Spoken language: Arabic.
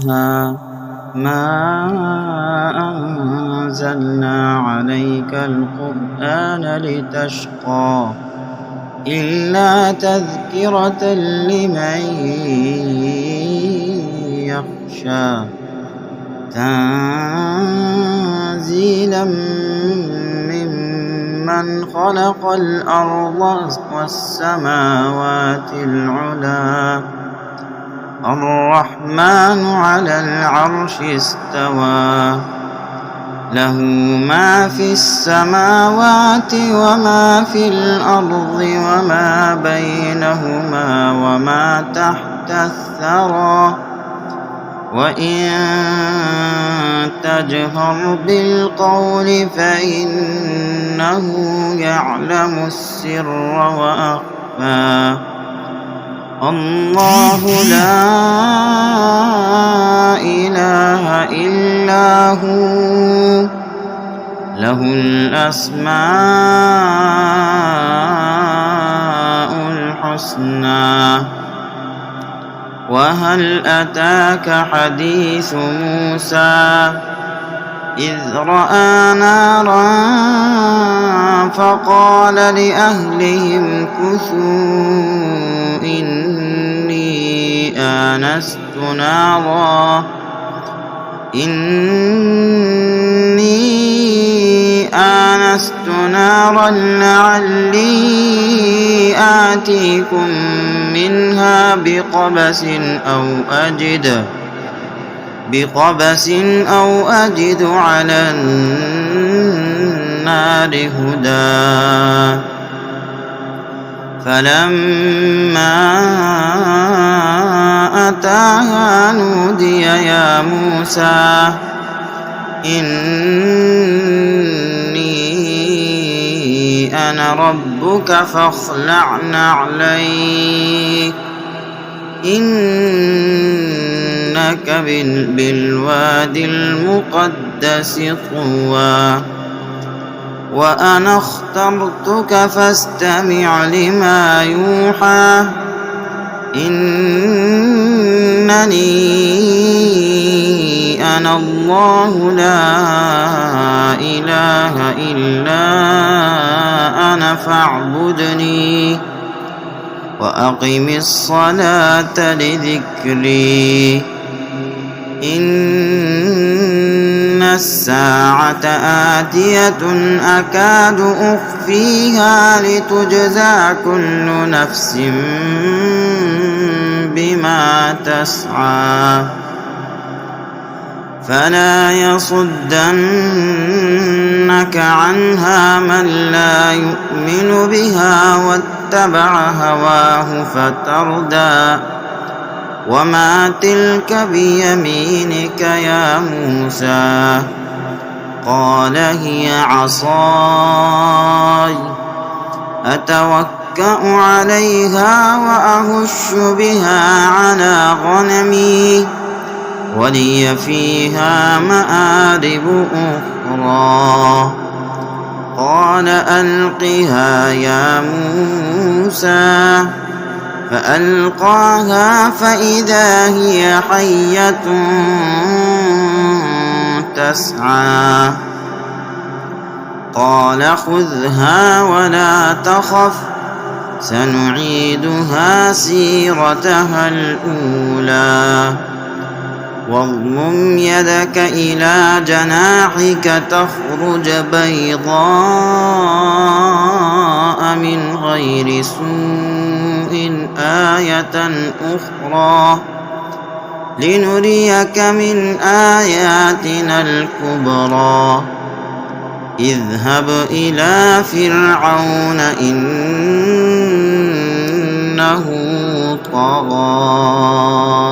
ما أنزلنا عليك القرآن لتشقى إلا تذكرة لمن يخشى تنزيلا ممن خلق الأرض والسماوات العلى الرحمن على العرش استوى له ما في السماوات وما في الأرض وما بينهما وما تحت الثرى وإن تجهر بالقول فإنه يعلم السر وأخفى الله لا إله إلا هو له الأسماء الحسنى وهل أتاك حديث موسى إذ رأى نارا فقال لأهلهم كثوا إني آنست نارا لعلي آتيكم منها بقبس أو أجد على النار هدى فلما أتاها نودي يا موسى إني أنا ربك فاخلع نعليك إنك بالوادي المقدس طوى وأنا اخترتك فاستمع لما يوحى إنني أنا الله لا إله إلا أنا فاعبدني وأقم الصلاة لذكري إن الساعة آتية أكاد أخفيها لتجزى كل نفس بما تسعى فلا يصدنك عنها من لا يؤمن بها واتبع هواه فتردى وما تلك بيمينك يا موسى قال هي عصاي أتوكأ عليها وأهش بها على غنمي ولي فيها مآرب أخرى قال ألقها يا موسى فألقاها فإذا هي حية تسعى قال خذها ولا تخف سنعيدها سيرتها الأولى واضمم يدك إلى جناحك تخرج بيضاء من غير سوء آية أخرى لنريك من آياتنا الكبرى اذهب إلى فرعون إنه طغى